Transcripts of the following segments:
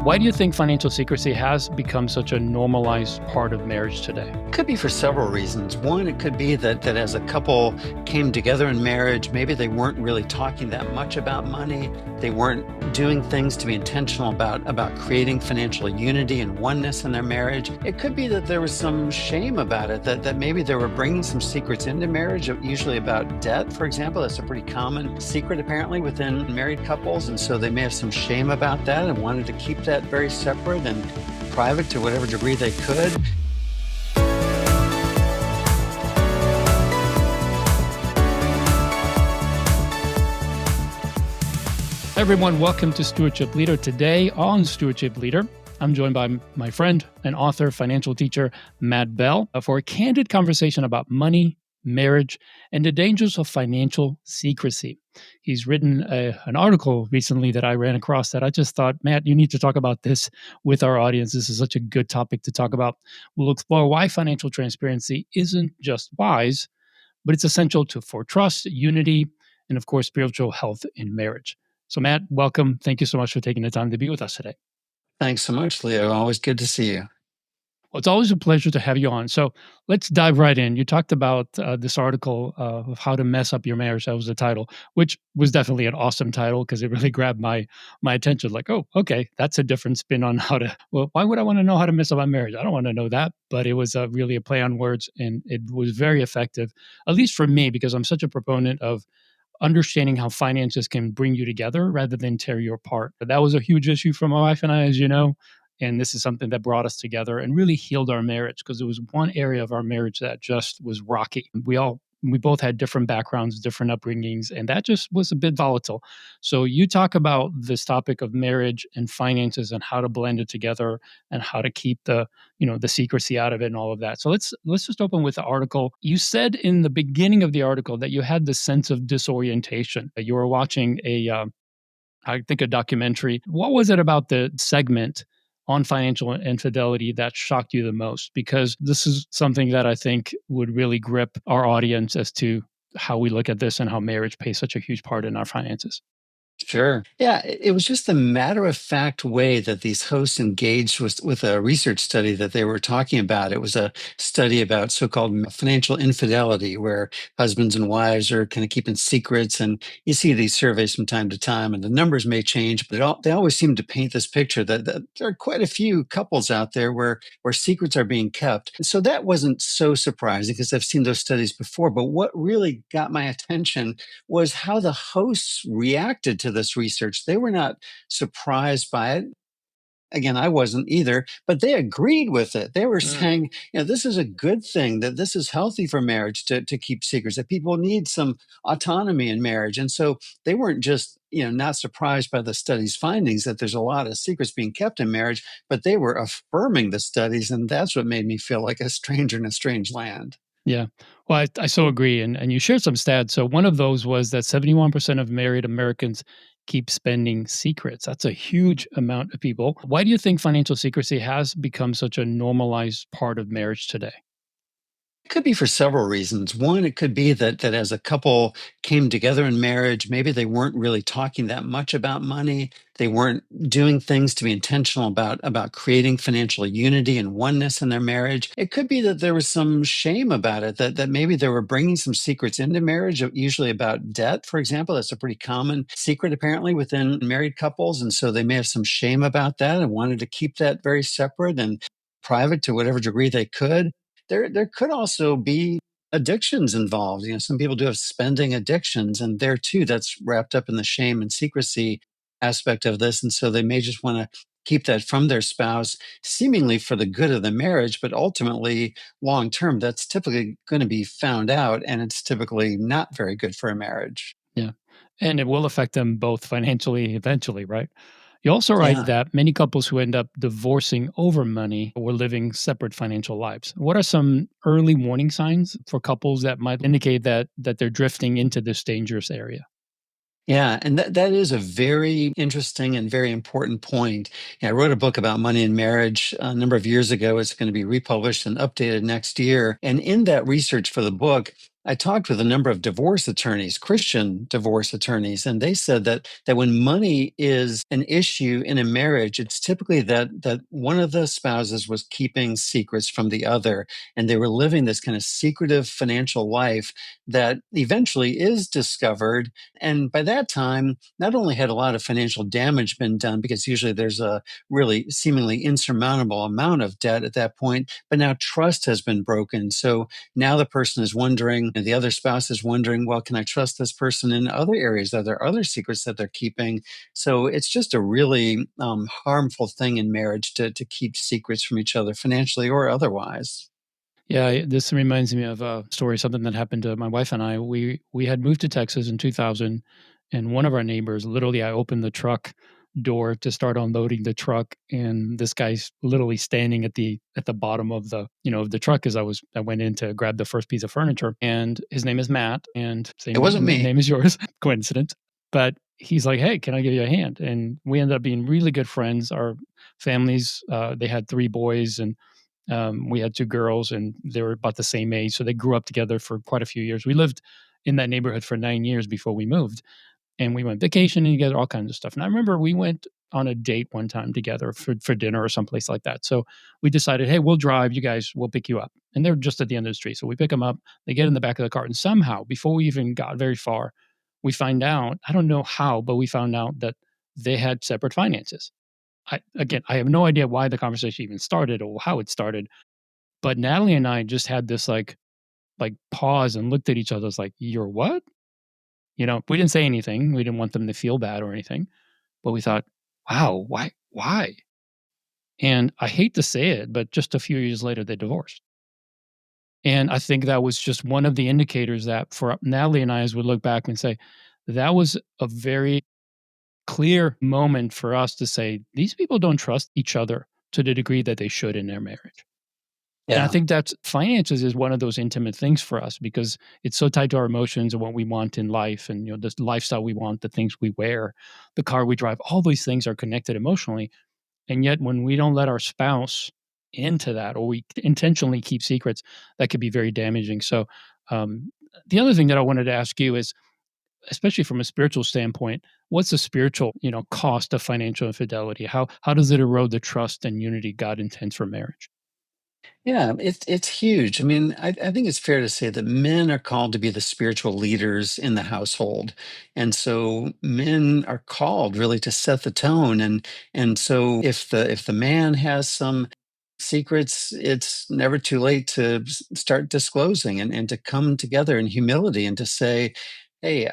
Why do you think financial secrecy has become such a normalized part of marriage today? Could be for several reasons. One, it could be that as a couple came together in marriage, maybe they weren't really talking that much about money. They weren't doing things to be intentional about creating financial unity and oneness in their marriage. It could be that there was some shame about it, that maybe they were bringing some secrets into marriage, usually about debt, for example. That's a pretty common secret apparently within married couples. And so they may have some shame about that and wanted to keep that very separate and private to whatever degree they could. Hey everyone, welcome to Stewardship Leader. Today on Stewardship Leader, I'm joined by my friend and author, financial teacher, Matt Bell, for a candid conversation about money, marriage, and the dangers of financial secrecy. He's written an article recently that I ran across that I just thought, Matt, you need to talk about this with our audience. This is such a good topic to talk about. We'll explore why financial transparency isn't just wise, but it's essential for trust, unity, and of course, spiritual health in marriage. So, Matt, welcome. Thank you so much for taking the time to be with us today. Thanks so much, Leo. Always good to see you. Well, it's always a pleasure to have you on. So, let's dive right in. You talked about this article of how to mess up your marriage. That was the title, which was definitely an awesome title because it really grabbed my attention. Like, oh, okay, that's a different spin on how to. Well, why would I want to know how to mess up my marriage? I don't want to know that. But it was really a play on words, and it was very effective, at least for me, because I'm such a proponent of understanding how finances can bring you together rather than tear you apart. But that was a huge issue for my wife and I, as you know. And this is something that brought us together and really healed our marriage because it was one area of our marriage that just was rocky. We both had different backgrounds, different upbringings, and that just was a bit volatile. So you talk about this topic of marriage and finances and how to blend it together and how to keep the secrecy out of it and all of that. So let's just open with the article. You said in the beginning of the article that you had this sense of disorientation. That you were watching I think a documentary. What was it about the segment on financial infidelity that shocked you the most? Because this is something that I think would really grip our audience as to how we look at this and how marriage plays such a huge part in our finances. Sure. Yeah, it was just a matter of fact way that these hosts engaged with a research study that they were talking about. It was a study about so-called financial infidelity, where husbands and wives are kind of keeping secrets. And you see these surveys from time to time, and the numbers may change, but they always seem to paint this picture that there are quite a few couples out there where secrets are being kept. And so that wasn't so surprising because I've seen those studies before. But what really got my attention was how the hosts reacted to this research. They were not surprised by it. Again, I wasn't either, but they agreed with it. They were Mm, saying, this is a good thing, that this is healthy for marriage to keep secrets, that people need some autonomy in marriage. And so they weren't just, not surprised by the study's findings that there's a lot of secrets being kept in marriage, but they were affirming the studies. And that's what made me feel like a stranger in a strange land. yeah. Well, I so agree. And you shared some stats. So one of those was that 71% of married Americans keep spending secrets. That's a huge amount of people. Why do you think financial secrecy has become such a normalized part of marriage today? It could be for several reasons. One, it could be that as a couple came together in marriage, maybe they weren't really talking that much about money. They weren't doing things to be intentional about creating financial unity and oneness in their marriage. It could be that there was some shame about it, that maybe they were bringing some secrets into marriage, usually about debt, for example. That's a pretty common secret apparently within married couples. And so they may have some shame about that and wanted to keep that very separate and private to whatever degree they could. There could also be addictions involved. Some people do have spending addictions, and there too, that's wrapped up in the shame and secrecy aspect of this. And so they may just want to keep that from their spouse, seemingly for the good of the marriage, but ultimately, long term, that's typically going to be found out, and it's typically not very good for a marriage. Yeah. And it will affect them both financially eventually, right? You also write Yeah. that many couples who end up divorcing over money or living separate financial lives. What are some early warning signs for couples that might indicate that they're drifting into this dangerous area? Yeah, and that is a very interesting and very important point. Yeah, I wrote a book about money and marriage a number of years ago. It's going to be republished and updated next year. And in that research for the book, I talked with a number of divorce attorneys, Christian divorce attorneys, and they said that when money is an issue in a marriage, it's typically that one of the spouses was keeping secrets from the other, and they were living this kind of secretive financial life that eventually is discovered. And by that time, not only had a lot of financial damage been done, because usually there's a really seemingly insurmountable amount of debt at that point, but now trust has been broken. So now the person is wondering, and the other spouse is wondering, well, can I trust this person in other areas? Are there other secrets that they're keeping? So it's just a really harmful thing in marriage to keep secrets from each other, financially or otherwise. Yeah, this reminds me of a story, something that happened to my wife and I. We had moved to Texas in 2000, and one of our neighbors, literally, I opened the truck door to start unloading the truck, and this guy's literally standing at the bottom of of the truck as I went in to grab the first piece of furniture, and his name is Matt, and It same wasn't me. name as yours, coincidence. But he's like, "Hey, can I give you a hand?" And we ended up being really good friends. Our families, they had 3 boys, and we had 2 girls, and they were about the same age, so they grew up together for quite a few years. We lived in that neighborhood for 9 years before we moved, and we went vacationing together, all kinds of stuff. And I remember we went on a date one time together for dinner or someplace like that. So we decided, hey, we'll drive. You guys, we'll pick you up. And they're just at the end of the street. So we pick them up. They get in the back of the car, and somehow, before we even got very far, we find out. I don't know how, but we found out that they had separate finances. I have no idea why the conversation even started or how it started, but Natalie and I just had this, like, pause and looked at each other. It's like, "You're what?" We didn't say anything. We didn't want them to feel bad or anything, but we thought, "Wow, why?" And I hate to say it, but just a few years later, they divorced. And I think that was just one of the indicators that for Natalie and I, as we look back and say, that was a very clear moment for us to say, "These people don't trust each other to the degree that they should in their marriage." And I Yeah. think that's finances is one of those intimate things for us because it's so tied to our emotions and what we want in life and the lifestyle we want, the things we wear, the car we drive, all these things are connected emotionally. And yet when we don't let our spouse into that or we intentionally keep secrets, that could be very damaging. So um, the other thing that I wanted to ask you is, especially from a spiritual standpoint, what's the spiritual, cost of financial infidelity? How does it erode the trust and unity God intends for marriage? Yeah, it's huge. I mean, I think it's fair to say that men are called to be the spiritual leaders in the household. And so men are called really to set the tone. And so if the man has some secrets, it's never too late to start disclosing and to come together in humility and to say, hey,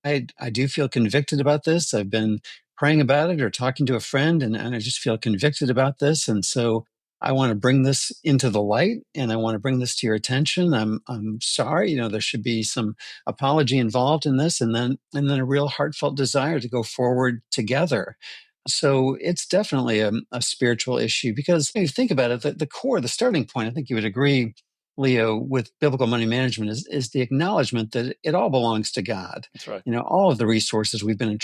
I do feel convicted about this. I've been praying about it or talking to a friend, and I just feel convicted about this. And so I want to bring this into the light and I want to bring this to your attention. I'm sorry, there should be some apology involved in this, and then a real heartfelt desire to go forward together. So it's definitely a spiritual issue because when you think about it, the core, the starting point, I think you would agree, Leo, with biblical money management is the acknowledgement that it all belongs to God. That's right. All of the resources we've been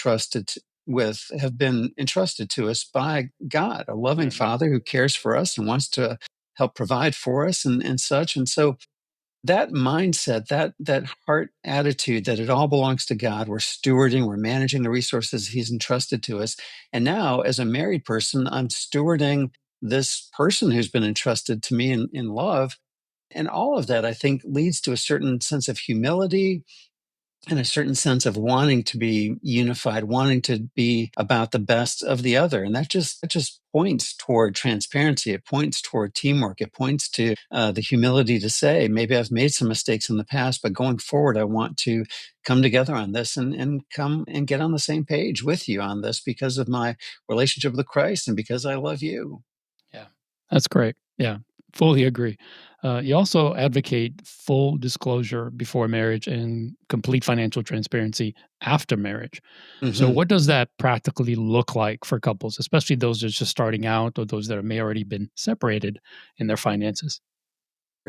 with have been entrusted to us by God, a loving Mhm. Father who cares for us and wants to help provide for us and such. And so that mindset, that heart attitude that it all belongs to God, we're stewarding, we're managing the resources He's entrusted to us. And now, as a married person, I'm stewarding this person who's been entrusted to me in love. And all of that, I think, leads to a certain sense of humility and a certain sense of wanting to be unified, wanting to be about the best of the other. And that just points toward transparency. It points toward teamwork. It points to the humility to say, maybe I've made some mistakes in the past, but going forward, I want to come together on this and come and get on the same page with you on this because of my relationship with Christ and because I love you. Yeah, that's great. Yeah, fully agree. You also advocate full disclosure before marriage and complete financial transparency after marriage. So, Mhm. what does that practically look like for couples, especially those that are just starting out or those that may already been separated in their finances?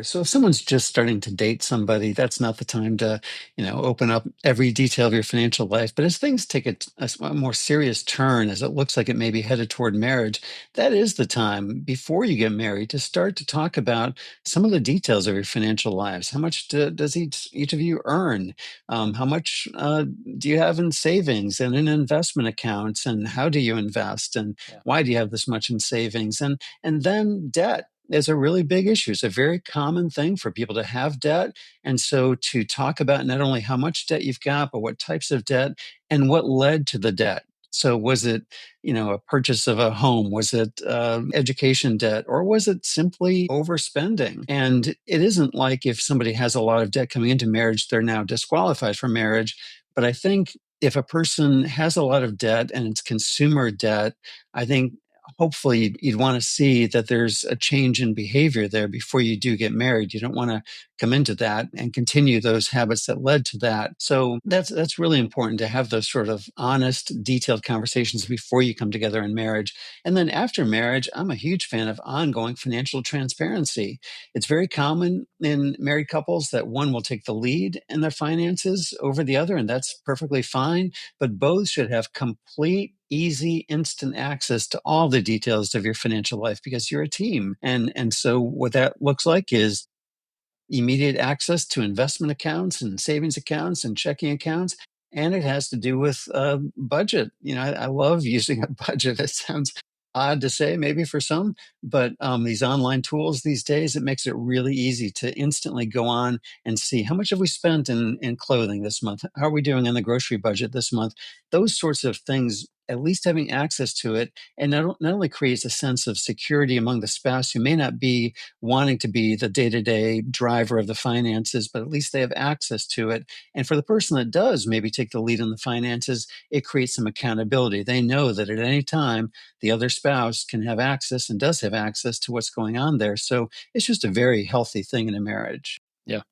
So if someone's just starting to date somebody, that's not the time to, open up every detail of your financial life. But as things take a more serious turn, as it looks like it may be headed toward marriage, that is the time before you get married to start to talk about some of the details of your financial lives. How much does each of you earn? How much do you have in savings and in investment accounts? And how do you invest? And Yeah. why do you have this much in savings? And then debt is a really big issue. It's a very common thing for people to have debt. And so to talk about not only how much debt you've got, but what types of debt and what led to the debt. So was it, a purchase of a home? Was it education debt? Or was it simply overspending? And it isn't like if somebody has a lot of debt coming into marriage, they're now disqualified from marriage. But I think if a person has a lot of debt and it's consumer debt, I think hopefully you'd want to see that there's a change in behavior there before you do get married. You don't want to come into that and continue those habits that led to that. So that's really important to have those sort of honest, detailed conversations before you come together in marriage. And then after marriage, I'm a huge fan of ongoing financial transparency. It's very common in married couples that one will take the lead in their finances over the other, and that's perfectly fine, but both should have complete, easy, instant access to all the details of your financial life because you're a team. And so what that looks like is immediate access to investment accounts and savings accounts and checking accounts. And it has to do with budget. I love using a budget. It sounds odd to say, maybe for some, but these online tools these days, it makes it really easy to instantly go on and see how much have we spent in clothing this month? How are we doing on the grocery budget this month? Those sorts of things, at least having access to it, and not only creates a sense of security among the spouse who may not be wanting to be the day-to-day driver of the finances, but at least they have access to it. And for the person that does maybe take the lead in the finances, it creates some accountability. They know that at any time the other spouse can have access and does have access to what's going on there. So it's just a very healthy thing in a marriage. Yeah,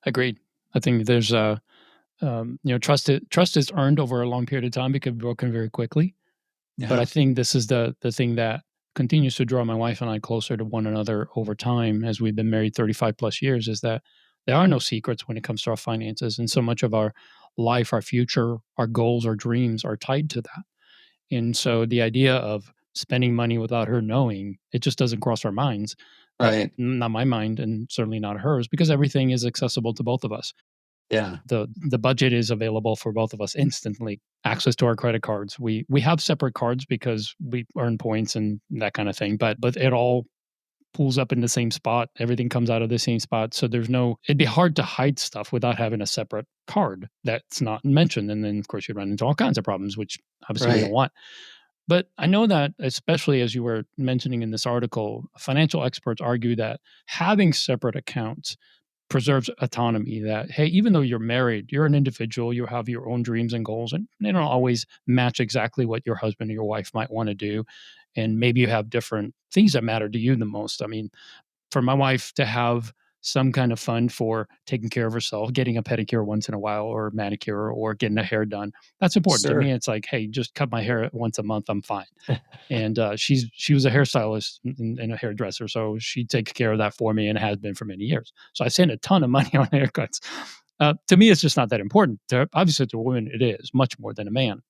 agreed. I think there's trust is earned over a long period of time, it can be broken very quickly. But I Yeah. think this is the thing that continues to draw my wife and I closer to one another over time as we've been married 35 plus years is that there are no secrets when it comes to our finances. And so much of our life, our future, our goals, our dreams are tied to that. And so the idea of spending money without her knowing, it just doesn't cross our minds. Right. Not my mind and certainly not hers because everything is accessible to both of us. Yeah. The budget is available for both of us instantly. Access to our credit cards. We have separate cards because we earn points and that kind of thing, but it all pulls up in the same spot. Everything comes out of the same spot. So there's no it'd be hard to hide stuff without having a separate card that's not mentioned. And then of course you run into all kinds of problems, which obviously we don't Right. want. But I know that especially as you were mentioning in this article, financial experts argue that having separate accounts preserves autonomy that hey even though you're married you're an individual you have your own dreams and goals and they don't always match exactly what your husband or your wife might want to do and maybe you have different things that matter to you the most. I mean, for my wife to have some kind of fund for taking care of herself, getting a pedicure once in a while or manicure or getting a hair done, that's important to me. Sure. It's like hey just cut my hair once a month, I'm fine. And she was a hairstylist and a hairdresser, so she takes care of that for me and has been for many years. So I spend a ton of money on haircuts. To me, it's just not that important. Obviously, to a woman, it is much more than a man.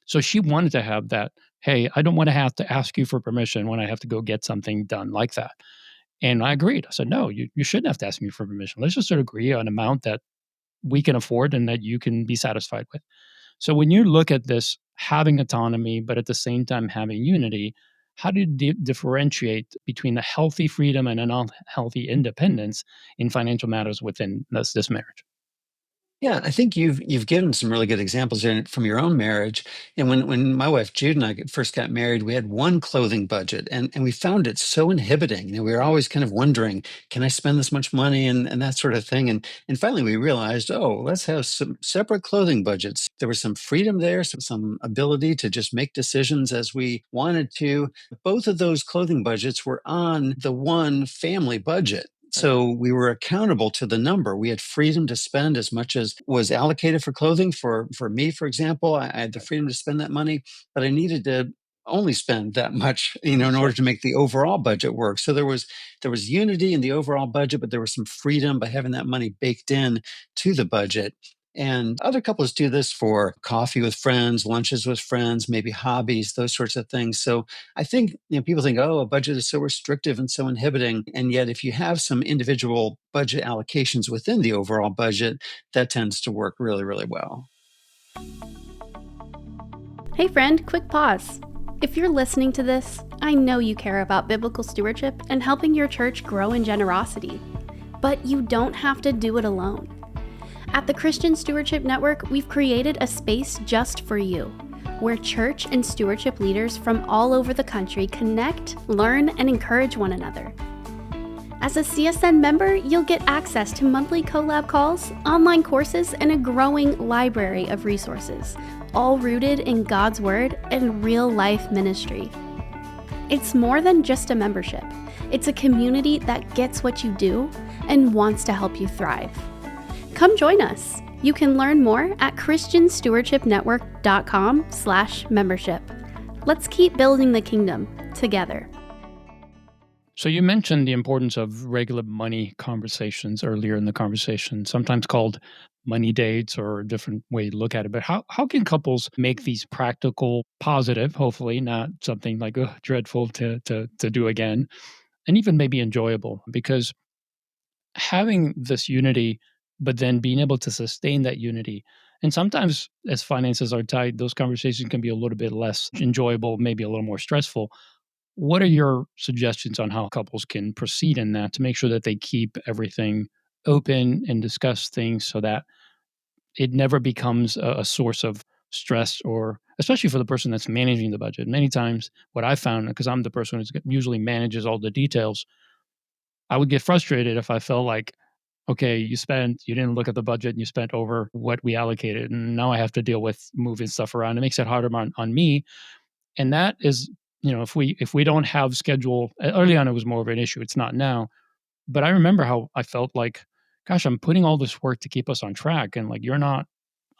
So she wanted to have that. Hey, I don't want to have to ask you for permission when I have to go get something done like that. And I agreed. I said, no, you shouldn't have to ask me for permission. Let's just sort of agree on an amount that we can afford and that you can be satisfied with. So when you look at this having autonomy, but at the same time having unity, how do you differentiate between a healthy freedom and an unhealthy independence in financial matters within this marriage? Yeah, I think you've given some really good examples there from your own marriage. And when my wife Jude and I first got married, we had one clothing budget, and we found it so inhibiting. We were always kind of wondering, can I spend this much money and that sort of thing. And finally we realized, oh, let's have some separate clothing budgets. There was some freedom there, some ability to just make decisions as we wanted to. Both of those clothing budgets were on the one family budget. Right. So we were accountable to the number. We had freedom to spend as much as was allocated for clothing. For me, for example, I had the Right. freedom to spend that money, but I needed to only spend that much, in order Sure. to make the overall budget work. So there was unity in the overall budget, but there was some freedom by having that money baked in to the budget. And other couples do this for coffee with friends, lunches with friends, maybe hobbies, those sorts of things. So I think, people think, oh, a budget is so restrictive and so inhibiting. And yet, if you have some individual budget allocations within the overall budget, that tends to work really, really well. Hey friend, quick pause. If you're listening to this, I know you care about biblical stewardship and helping your church grow in generosity. But you don't have to do it alone. At the Christian Stewardship Network, we've created a space just for you, where church and stewardship leaders from all over the country connect, learn, and encourage one another. As a CSN member, you'll get access to monthly collab calls, online courses, and a growing library of resources, all rooted in God's Word and real-life ministry. It's more than just a membership. It's a community that gets what you do and wants to help you thrive. Come join us. You can learn more at christianstewardshipnetwork.com/membership. Let's keep building the kingdom together. So you mentioned the importance of regular money conversations earlier in the conversation, sometimes called money dates or a different way to look at it. But how can couples make these practical, positive, hopefully not something like ugh, dreadful to do again, and even maybe enjoyable? Because having this unity, but then being able to sustain that unity. And sometimes, as finances are tight, those conversations can be a little bit less enjoyable, maybe a little more stressful. What are your suggestions on how couples can proceed in that to make sure that they keep everything open and discuss things so that it never becomes a source of stress, or especially for the person that's managing the budget? Many times, what I found, because I'm the person who usually manages all the details, I would get frustrated if I felt like, okay, you didn't look at the budget and you spent over what we allocated. And now I have to deal with moving stuff around. It makes it harder on me. And that is, if we don't have schedule early on, it was more of an issue. It's not now. But I remember how I felt like, gosh, I'm putting all this work to keep us on track. And like, you're not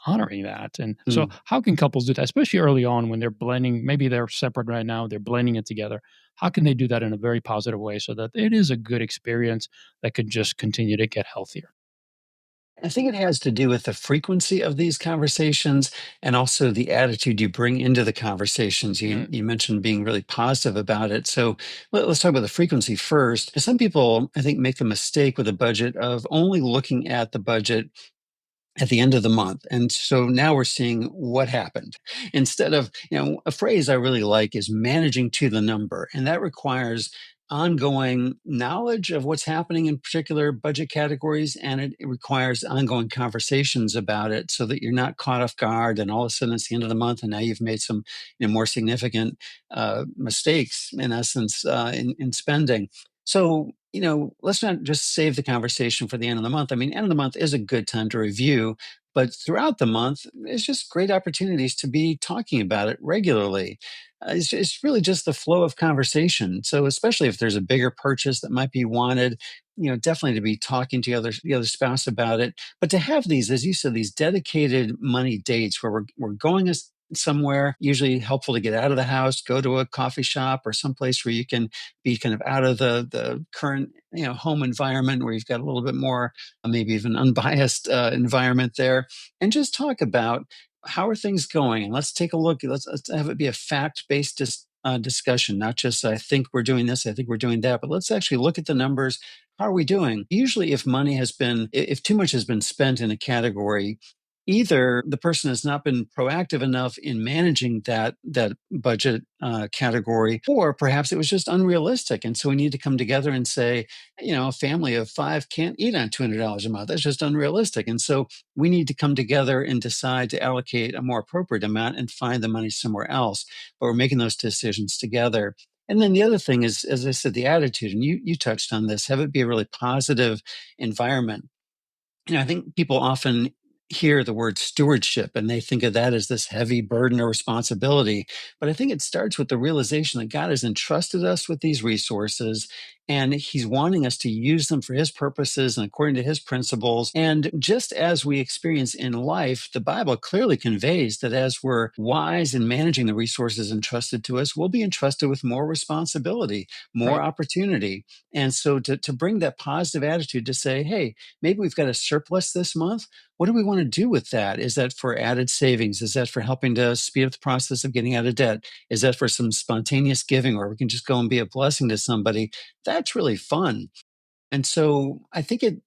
honoring that. And so Mm. how can couples do that, especially early on when they're blending, maybe they're separate right now, they're blending it together. How can they do that in a very positive way so that it is a good experience that could just continue to get healthier? I think it has to do with the frequency of these conversations and also the attitude you bring into the conversations. You, Mm, you mentioned being really positive about it. So let's talk about the frequency first. Some people, I think, make the mistake with a budget of only looking at the budget at the end of the month. And so now we're seeing what happened. Instead of, a phrase I really like is managing to the number. And that requires ongoing knowledge of what's happening in particular budget categories. And it requires ongoing conversations about it so that you're not caught off guard. And all of a sudden it's the end of the month. And now you've made some more significant mistakes, in essence, in spending. So, let's not just save the conversation for the end of the month. I mean, end of the month is a good time to review, but throughout the month, it's just great opportunities to be talking about it regularly. It's really just the flow of conversation. So, especially if there's a bigger purchase that might be wanted, definitely to be talking to the other spouse about it. But to have these, as you said, these dedicated money dates where we're going somewhere, usually helpful to get out of the house, go to a coffee shop or someplace where you can be kind of out of the current home environment, where you've got a little bit more maybe even unbiased environment there, and just talk about how are things going. And let's take a look. Let's have it be a fact-based discussion, not just I think we're doing this, I think we're doing that, but let's actually look at the numbers. How are we doing? Usually if too much has been spent in a category, either the person has not been proactive enough in managing that budget category, or perhaps it was just unrealistic. And so we need to come together and say, a family of five can't eat on $200 a month. That's just unrealistic. And so we need to come together and decide to allocate a more appropriate amount and find the money somewhere else. But we're making those decisions together. And then the other thing is, as I said, the attitude, and you touched on this, have it be a really positive environment. I think people often hear the word stewardship and they think of that as this heavy burden or responsibility. But I think it starts with the realization that God has entrusted us with these resources. And he's wanting us to use them for his purposes and according to his principles. And just as we experience in life, the Bible clearly conveys that as we're wise in managing the resources entrusted to us, we'll be entrusted with more responsibility, more Right. opportunity. And so to bring that positive attitude to say, hey, maybe we've got a surplus this month. What do we want to do with that? Is that for added savings? Is that for helping to speed up the process of getting out of debt? Is that for some spontaneous giving where we can just go and be a blessing to somebody? That's really fun. And so I think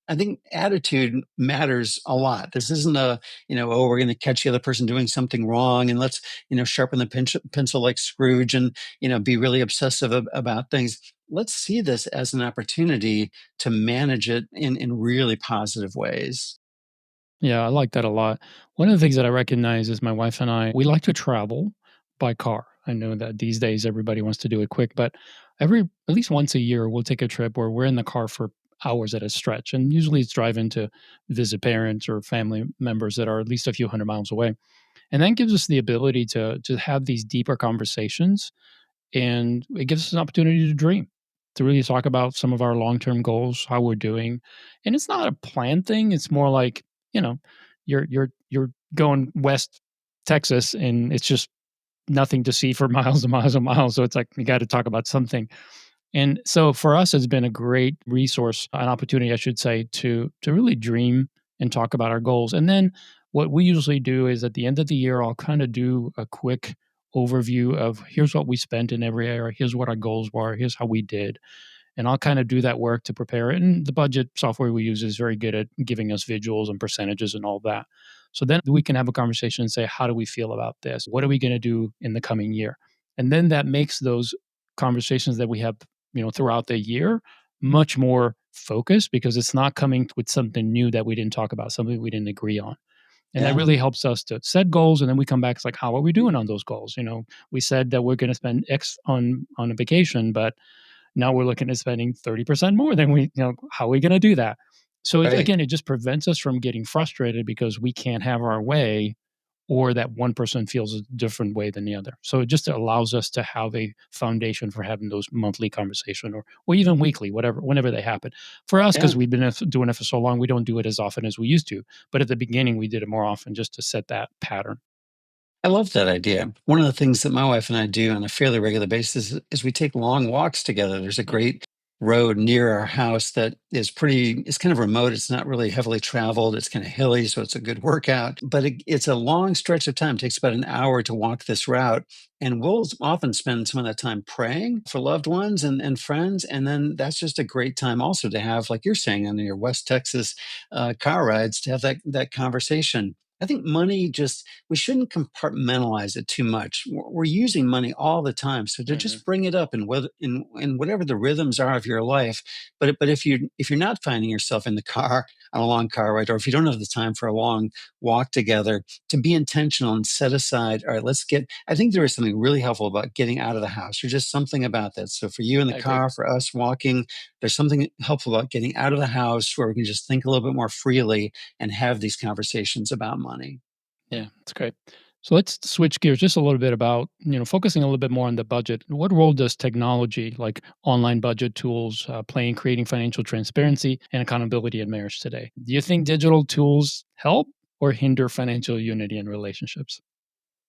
attitude matters a lot. This isn't a, oh, we're going to catch the other person doing something wrong and let's, sharpen the pencil like Scrooge and, be really obsessive about things. Let's see this as an opportunity to manage it in really positive ways. Yeah, I like that a lot. One of the things that I recognize is my wife and I, we like to travel by car. I know that these days everybody wants to do it quick, but at least once a year, we'll take a trip where we're in the car for hours at a stretch. And usually it's driving to visit parents or family members that are at least a few hundred miles away. And that gives us the ability to have these deeper conversations, and it gives us an opportunity to dream, to really talk about some of our long-term goals, how we're doing. And it's not a plan thing, it's more like, you know, you're going west Texas and it's just nothing to see for miles and miles and miles, so it's like you gotta talk about something. And so for us, it's been a great resource, an opportunity, I should say, to really dream and talk about our goals. And then what we usually do is at the end of the year, I'll kind of do a quick overview of here's what we spent in every area, here's what our goals were, here's how we did. And I'll kind of do that work to prepare it. And the budget software we use is very good at giving us visuals and percentages and all that. So then we can have a conversation and say, how do we feel about this? What are we going to do in the coming year? And then that makes those conversations that we have, throughout the year much more focused, because it's not coming with something new that we didn't talk about, something we didn't agree on. And that Yeah. really helps us to set goals, and then we come back, it's like, how are we doing on those goals? We said that we're going to spend X on a vacation, but now we're looking at spending 30% more than how are we going to do that? So Right. again, it just prevents us from getting frustrated because we can't have our way, or that one person feels a different way than the other. So it just allows us to have a foundation for having those monthly conversation, or even weekly, whatever, whenever they happen. For us, Yeah. because we've been doing it for so long, we don't do it as often as we used to. But at the beginning, we did it more often just to set that pattern. I love that idea. One of the things that my wife and I do on a fairly regular basis is we take long walks together. There's a great road near our house that it's kind of remote. It's not really heavily traveled. It's kind of hilly, so it's a good workout. But it's a long stretch of time. It takes about an hour to walk this route. And we'll often spend some of that time praying for loved ones and friends. And then that's just a great time also to have, like you're saying, on your West Texas car rides, to have that conversation. I think money just we shouldn't compartmentalize it too much. We're using money all the time, so to Mhm. just bring it up in whatever the rhythms are of your life. But if you're not finding yourself in the car on a long car ride, or if you don't have the time for a long walk together, to be intentional and set aside. All right, let's get. I think there is something really helpful about getting out of the house. There's just something about that. So for you in the I agree. car, for us walking, there's something helpful about getting out of the house where we can just think a little bit more freely and have these conversations about money. Yeah, that's great. So let's switch gears just a little bit about, focusing a little bit more on the budget. What role does technology like online budget tools play in creating financial transparency and accountability in marriage today? Do you think digital tools help or hinder financial unity in relationships?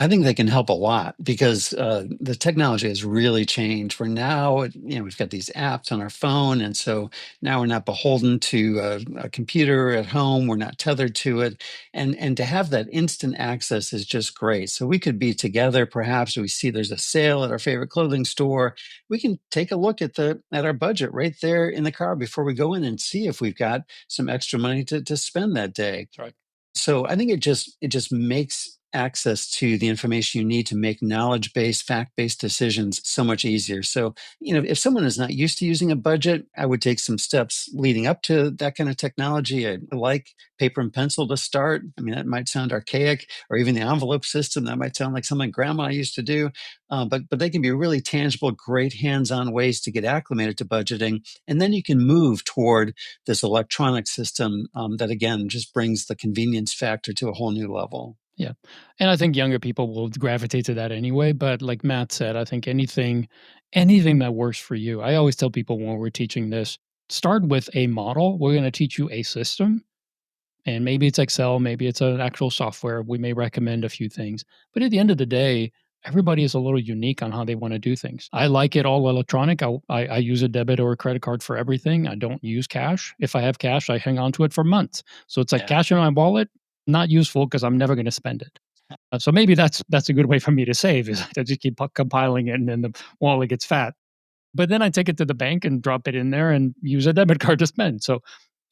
I think they can help a lot because the technology has really changed. Where now, we've got these apps on our phone, and so now we're not beholden to a computer at home. We're not tethered to it, and to have that instant access is just great. So we could be together. Perhaps we see there's a sale at our favorite clothing store. We can take a look at our budget right there in the car before we go in and see if we've got some extra money to spend that day. That's right. So I think it just makes access to the information you need to make knowledge-based, fact-based decisions so much easier. So, if someone is not used to using a budget, I would take some steps leading up to that kind of technology. I like paper and pencil to start. I mean, that might sound archaic, or even the envelope system. That might sound like something grandma used to do. But they can be really tangible, great hands-on ways to get acclimated to budgeting. And then you can move toward this electronic system that again just brings the convenience factor to a whole new level. Yeah. And I think younger people will gravitate to that anyway, but like Matt said, I think anything that works for you. I always tell people when we're teaching this, start with a model. We're going to teach you a system, and maybe it's Excel, maybe it's an actual software. We may recommend a few things. But at the end of the day, everybody is a little unique on how they want to do things. I like it all electronic. I use a debit or a credit card for everything. I don't use cash. If I have cash, I hang on to it for months. So it's like Yeah. cash in my wallet, not useful because I'm never going to spend it. So maybe that's a good way for me to save is I just keep compiling it and then the wallet gets fat. But then I take it to the bank and drop it in there and use a debit card to spend. So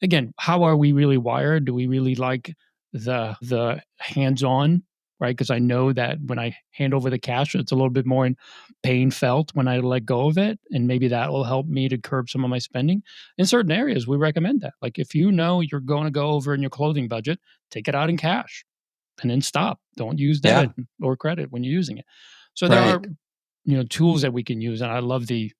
again, how are we really wired? Do we really like the hands-on, right? Because I know that when I hand over the cash, it's a little bit more in pain felt when I let go of it, and maybe that will help me to curb some of my spending. In certain areas, we recommend that. Like if you know you're going to go over in your clothing budget, take it out in cash and then stop. Don't use Yeah. debit or credit when you're using it. So there are, Right. tools that we can use, and I love the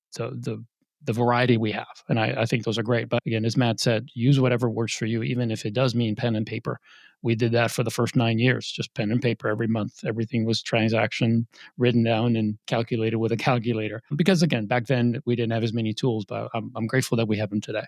variety we have, and I think those are great. But again, as Matt said, use whatever works for you, even if it does mean pen and paper. We did that for the first 9 years, just pen and paper every month. Everything was transaction written down and calculated with a calculator. Because again, back then we didn't have as many tools, but I'm grateful that we have them today.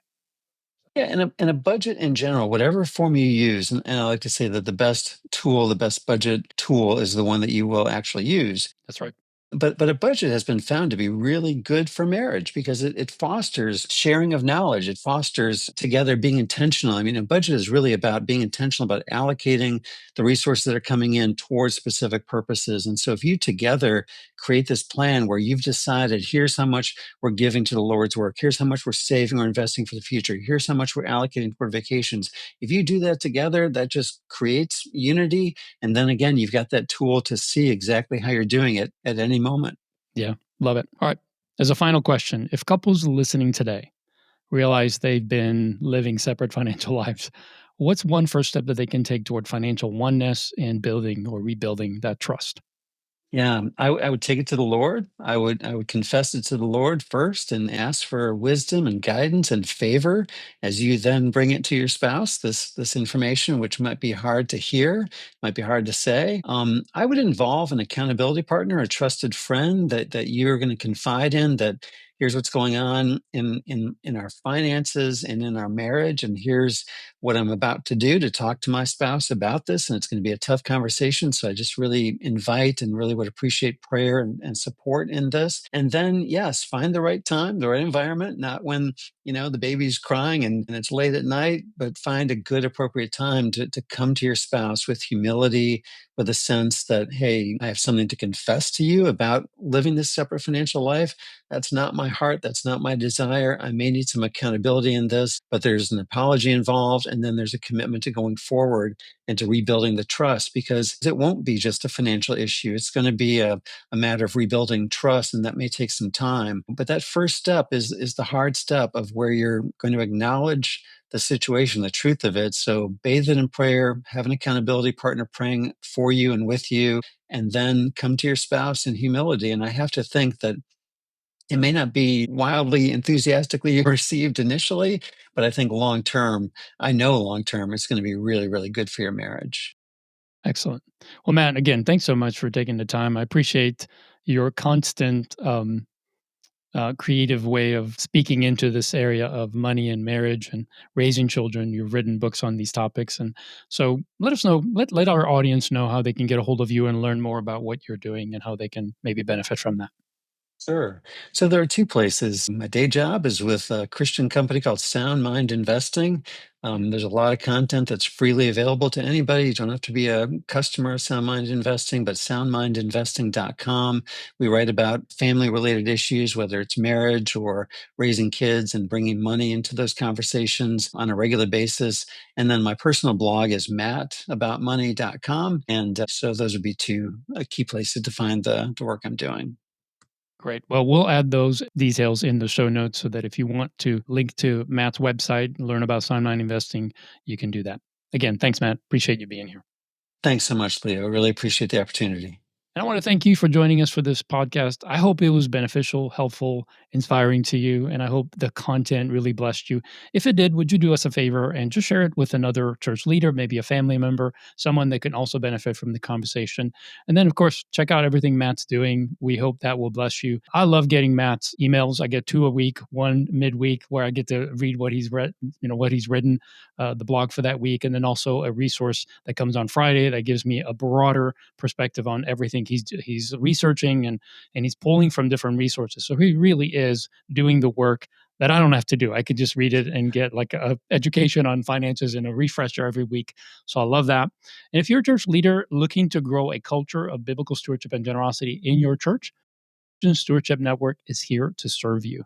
Yeah, and a budget in general, whatever form you use, and I like to say that the best tool, the best budget tool is the one that you will actually use. That's right. But a budget has been found to be really good for marriage because it fosters sharing of knowledge. It fosters together being intentional. I mean, a budget is really about being intentional about allocating the resources that are coming in towards specific purposes. And so if you together create this plan where you've decided, here's how much we're giving to the Lord's work, here's how much we're saving or investing for the future, here's how much we're allocating toward vacations. If you do that together, that just creates unity, and then again, you've got that tool to see exactly how you're doing it at any moment. Yeah, love it. All right. As a final question, if couples listening today realize they've been living separate financial lives, what's one first step that they can take toward financial oneness and building or rebuilding that trust? Yeah, I would take it to the Lord. I would confess it to the Lord first and ask for wisdom and guidance and favor as you then bring it to your spouse. This information, which might be hard to hear, might be hard to say. I would involve an accountability partner, a trusted friend that you're going to confide in. That here's what's going on in our finances and in our marriage, and here's what I'm about to do to talk to my spouse about this. And it's going to be a tough conversation. So I just really invite and really would appreciate prayer and support in this. And then, yes, find the right time, the right environment, not when, the baby's crying and it's late at night, but find a good, appropriate time to come to your spouse with humility, with a sense that, hey, I have something to confess to you about living this separate financial life. That's not my heart. That's not my desire. I may need some accountability in this, but there's an apology involved. And then there's a commitment to going forward and to rebuilding the trust because it won't be just a financial issue. It's going to be a matter of rebuilding trust, and that may take some time. But that first step is the hard step of where you're going to acknowledge the situation, the truth of it. So bathe it in prayer, have an accountability partner praying for you and with you, and then come to your spouse in humility. And I have to think that it may not be wildly enthusiastically received initially, but I think long term, I know long term, it's going to be really, really good for your marriage. Excellent. Well, Matt, again, thanks so much for taking the time. I appreciate your constant creative way of speaking into this area of money and marriage and raising children. You've written books on these topics. And so let us know, let our audience know how they can get a hold of you and learn more about what you're doing and how they can maybe benefit from that. Sure. So there are two places. My day job is with a Christian company called Sound Mind Investing. There's a lot of content that's freely available to anybody. You don't have to be a customer of Sound Mind Investing, but soundmindinvesting.com. We write about family related issues, whether it's marriage or raising kids and bringing money into those conversations on a regular basis. And then my personal blog is mattaboutmoney.com. And so those would be two key places to find the work I'm doing. Great. Well, we'll add those details in the show notes so that if you want to link to Matt's website, learn about Signline Investing, you can do that. Again, thanks, Matt. Appreciate you being here. Thanks so much, Leo. I really appreciate the opportunity. And I want to thank you for joining us for this podcast. I hope it was beneficial, helpful, inspiring to you, and I hope the content really blessed you. If it did, would you do us a favor and just share it with another church leader, maybe a family member, someone that can also benefit from the conversation? And then, of course, check out everything Matt's doing. We hope that will bless you. I love getting Matt's emails. I get 2 a week, one midweek where I get to read what he's read, what he's written, the blog for that week, and then also a resource that comes on Friday that gives me a broader perspective on everything he's researching and he's pulling from different resources. So he really is doing the work that I don't have to do. I could just read it and get like a education on finances and a refresher every week. So I love that. And if you're a church leader looking to grow a culture of biblical stewardship and generosity in your church, Stewardship Network is here to serve you.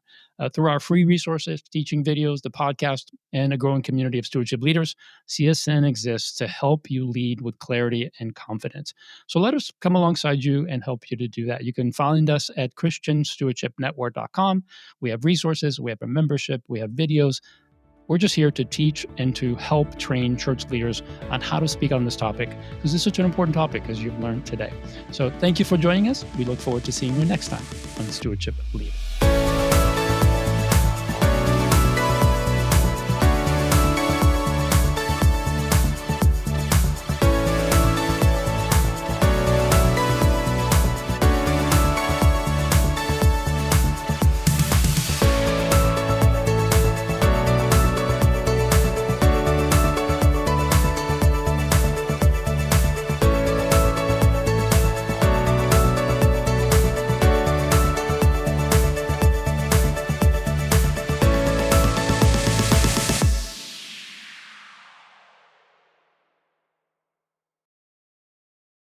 Through our free resources, teaching videos, the podcast, and a growing community of stewardship leaders, CSN exists to help you lead with clarity and confidence. So let us come alongside you and help you to do that. You can find us at christianstewardshipnetwork.com. We have resources, we have a membership, we have videos. We're just here to teach and to help train church leaders on how to speak on this topic, because it's such an important topic, as you've learned today. So thank you for joining us. We look forward to seeing you next time on Stewardship Lead.